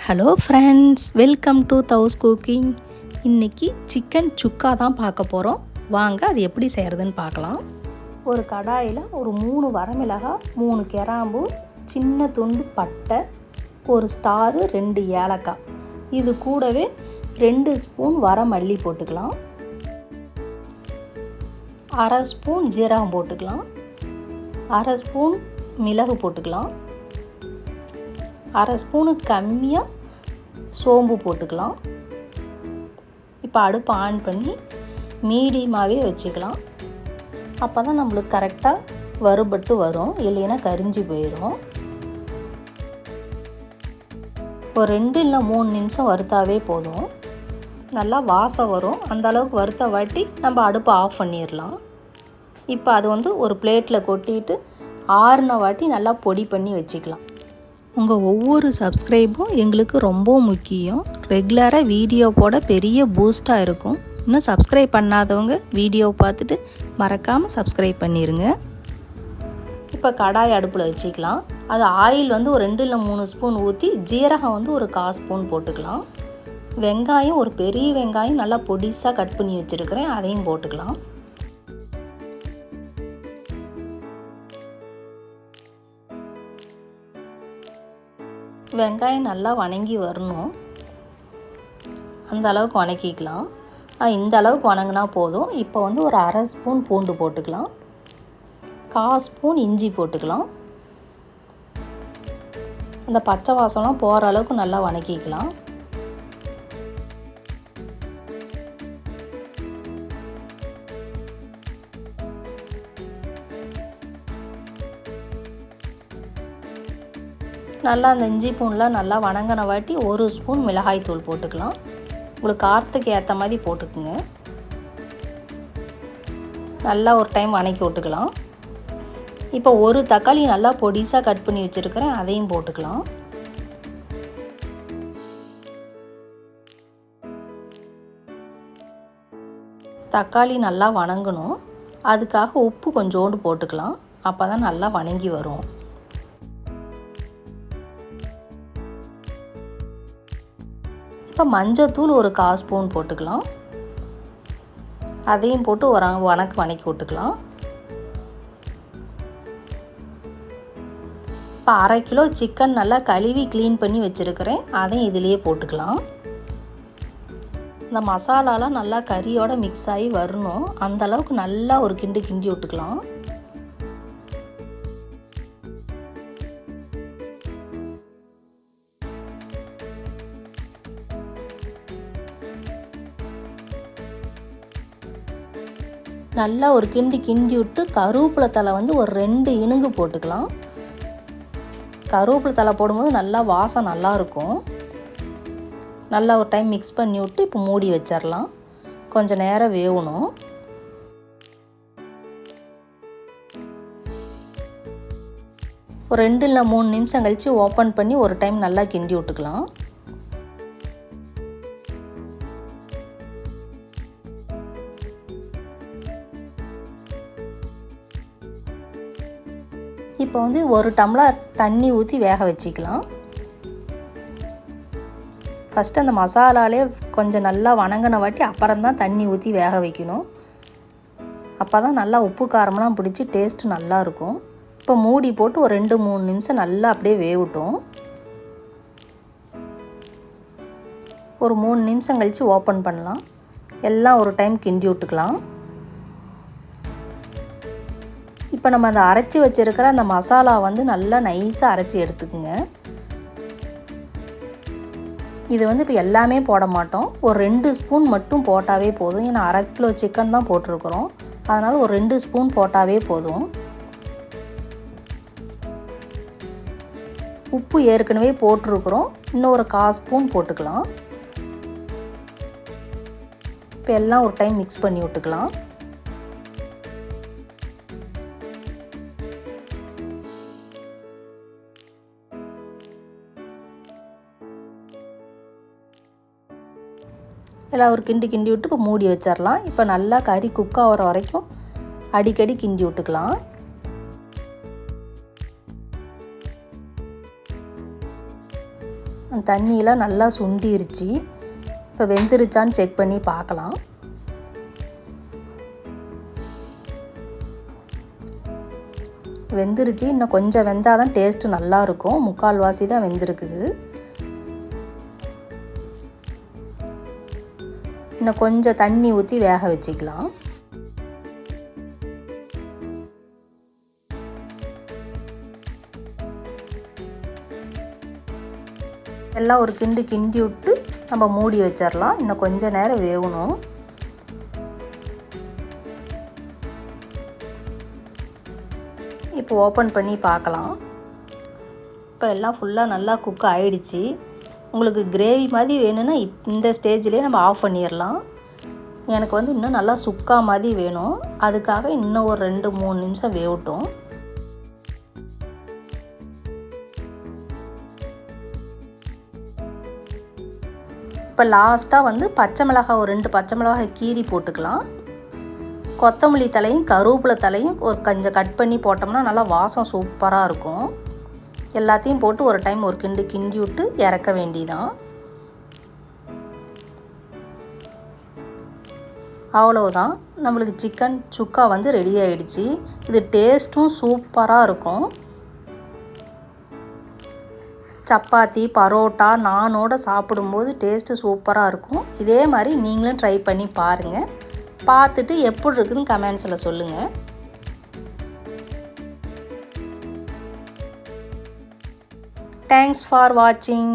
Hello friends, welcome to தவுஸ் cooking. இன்றைக்கி chicken சுக்கா தான் பார்க்க போகிறோம். வாங்க அது எப்படி செய்கிறதுன்னு பார்க்கலாம். ஒரு கடாயில் ஒரு 3 வரமிளகாய், 3 கிராம்பு, சின்ன துண்டு பட்டை, ஒரு ஸ்டாரு, 2 ஏலக்காய், இது கூடவே 2 ஸ்பூன் வரமல்லி போட்டுக்கலாம். 1/2 ஸ்பூன் ஜீரகம் போட்டுக்கலாம். 1/2 ஸ்பூன் மிளகு போட்டுக்கலாம். 1/2 ஸ்பூனுக்கு கம்மியாக சோம்பு போட்டுக்கலாம். இப்போ அடுப்பு ஆன் பண்ணி மீடியமாகவே வச்சுக்கலாம். அப்போ தான் நம்மளுக்கு கரெக்டாக வறுபட்டு வரும், இல்லைன்னா கரிஞ்சி போயிடும். ஒரு 2 இல்லை 3 நிமிஷம் வறுத்தாவே போதும், நல்லா வாசம் வரும். அந்த அளவுக்கு வறுத்த வாட்டி நம்ம அடுப்பை ஆஃப் பண்ணிடலாம். இப்போ அது ஒரு பிளேட்டில் கொட்டிட்டு ஆறுன வாட்டி நல்லா பொடி பண்ணி வச்சுக்கலாம். உங்கள் ஒவ்வொரு சப்ஸ்கிரைபும் எங்களுக்கு ரொம்ப முக்கியம். ரெகுலராக வீடியோ போட பெரிய பூஸ்ட்டாக இருக்கும். இன்னும் சப்ஸ்கிரைப் பண்ணாதவங்க வீடியோ பார்த்துட்டு மறக்காமல் சப்ஸ்கிரைப் பண்ணிடுங்க. இப்போ கடாய் அடுப்பில் வச்சுக்கலாம். அது ஆயில் ஒரு 2 இல்லை 3 ஸ்பூன் ஊற்றி ஜீரகம் ஒரு 1/4 ஸ்பூன் போட்டுக்கலாம். வெங்காயம், ஒரு பெரிய வெங்காயம் நல்லா பொடிசாக கட் பண்ணி வச்சுருக்கிறேன், அதையும் போட்டுக்கலாம். வெங்காயம் நல்லா வணங்கி வரணும், அந்த அளவுக்கு வணக்கிக்கலாம். இந்த அளவுக்கு வணங்கினா போதும். இப்போ ஒரு 1/2 ஸ்பூன் பூண்டு போட்டுக்கலாம். 1/4 ஸ்பூன் இஞ்சி போட்டுக்கலாம். அந்த பச்சை வாசம்லாம் போகிற அளவுக்கு நல்லா வணக்கிக்கலாம். நல்லா அந்த இஞ்சி பூண்டுலாம் நல்லா வணங்கின வாட்டி 1 ஸ்பூன் மிளகாய் தூள் போட்டுக்கலாம். உங்களுக்கு காரத்துக்கு ஏற்ற மாதிரி போட்டுக்குங்க. நல்லா ஒரு டைம் வணக்கி விட்டுக்கலாம். இப்போ ஒரு தக்காளி நல்லா பொடிசாக கட் பண்ணி வச்சுருக்கிறேன், அதையும் போட்டுக்கலாம். தக்காளி நல்லா வணங்கணும், அதுக்காக உப்பு கொஞ்சோண்டு போட்டுக்கலாம். அப்போ தான் நல்லா வணங்கி வரும். இப்போ மஞ்சத்தூள் ஒரு 1/4 ஸ்பூன் போட்டுக்கலாம். அதையும் போட்டு வணக்கி விட்டுக்கலாம். இப்போ 1/2 கிலோ சிக்கன் நல்லா கழுவி க்ளீன் பண்ணி வச்சுருக்கிறேன், அதையும் இதிலேயே போட்டுக்கலாம். இந்த மசாலாலாம் நல்லா கறியோட மிக்ஸ் ஆகி வரணும், அந்த அளவுக்கு நல்லா ஒரு கிண்டி விட்டுக்கலாம். நல்லா ஒரு கிண்டி விட்டு கருவேப்பிலை தழை ஒரு 2 இனுங்கு போட்டுக்கலாம். கருவேப்பிலை தழை போடும்போது நல்லா வாசம் நல்லாயிருக்கும். நல்லா ஒரு டைம் மிக்ஸ் பண்ணி விட்டு இப்போ மூடி வச்சிடலாம். கொஞ்சம் நேரம் வேகணும். ஒரு 2 இல்லை 3 நிமிஷம் கழித்து ஓப்பன் பண்ணி ஒரு டைம் நல்லா கிண்டி விட்டுக்கலாம். இப்போ 1 டம்ளர் தண்ணி ஊற்றி வேக வச்சுக்கலாம். ஃபஸ்ட்டு அந்த மசாலாலே கொஞ்சம் நல்லா வணங்கின வாட்டி அப்புறம் தான் தண்ணி ஊற்றி வேக வைக்கணும். அப்போ தான் நல்லா உப்பு காரமெல்லாம் பிடிச்சி டேஸ்ட்டு நல்லாயிருக்கும். இப்போ மூடி போட்டு ஒரு 2-3 நிமிஷம் நல்லா அப்படியே வேகட்டும். ஒரு 3 நிமிஷம் கழித்து ஓப்பன் பண்ணலாம். எல்லாம் ஒரு டைம் கிண்டி விட்டுக்கலாம். இப்போ நம்ம அந்த அரைச்சி வச்சுருக்கிற அந்த மசாலா நல்லா நைஸாக அரைச்சி எடுத்துக்குங்க. இது இப்போ எல்லாமே போட மாட்டோம், ஒரு 2 ஸ்பூன் மட்டும் போட்டாவே போதும். ஏன்னா 1/2 கிலோ சிக்கன் தான் போட்டிருக்கிறோம், அதனால் ஒரு 2 ஸ்பூன் போட்டாவே போதும். உப்பு ஏற்கனவே போட்டிருக்கிறோம், இன்னும் ஒரு 1/4 ஸ்பூன் போட்டுக்கலாம். இப்போ எல்லாம் ஒரு டைம் மிக்ஸ் பண்ணி விட்டுக்கலாம். எல்லாம் ஒரு கிண்டி விட்டு இப்போ மூடி வச்சிடலாம். இப்போ நல்லா கறி குக் ஆகிற வரைக்கும் அடிக்கடி கிண்டி விட்டுக்கலாம். அந்த தண்ணியெலாம் நல்லா சுண்டிருச்சு. இப்போ வெந்துருச்சான்னு செக் பண்ணி பார்க்கலாம். வெந்துருச்சு. இன்னும் கொஞ்சம் வெந்தால் தான் டேஸ்ட்டு நல்லாயிருக்கும். 3/4 தான் வெந்திருக்குது. இன்னும் கொஞ்சம் தண்ணி ஊற்றி வேக வச்சுக்கலாம். எல்லாம் ஒரு கிண்டு கிண்டி விட்டு நம்ம மூடி வச்சிடலாம். இன்னும் கொஞ்சம் நேரம் வேகணும். இப்போ ஓப்பன் பண்ணி பார்க்கலாம். இப்போ எல்லாம் ஃபுல்லாக நல்லா குக் ஆகிடுச்சு. உங்களுக்கு கிரேவி மாதிரி வேணும்னா இந்த ஸ்டேஜ்லேயே நம்ம ஆஃப் பண்ணிடலாம். எனக்கு வந்து இன்னும் நல்லா சுக்கா மாதிரி வேணும். அதுக்காக இன்னும் ஒரு 2-3 நிமிஷம் வேகட்டும். இப்போ லாஸ்ட்டாக வந்து பச்சை மிளகாய் ஒரு 2 பச்சை மிளகாய் கீரி போட்டுக்கலாம். கொத்தமல்லி தலையும் கருவேப்பிலை தலையும் ஒரு கொஞ்சம் கட் பண்ணி போட்டோம்னா நல்லா வாசம் சூப்பராக இருக்கும். எல்லாத்தையும் போட்டு ஒரு டைம் ஒரு கிண்டு கிண்டி விட்டு இறக்க வேண்டியதான். அவ்வளவுதான், நம்மளுக்கு சிக்கன் சுக்கா வந்து ரெடி ஆகிடுச்சு. இது டேஸ்ட்டும் சூப்பராக இருக்கும். சப்பாத்தி, பரோட்டா, நானோட சாப்பிடும்போது டேஸ்ட்டு சூப்பராக இருக்கும். இதே மாதிரி நீங்களும் ட்ரை பண்ணி பாருங்கள். பார்த்துட்டு எப்படி இருக்குதுன்னு கமெண்ட்ஸில் சொல்லுங்கள். தேங்க்ஸ் ஃபார் வாட்சிங்.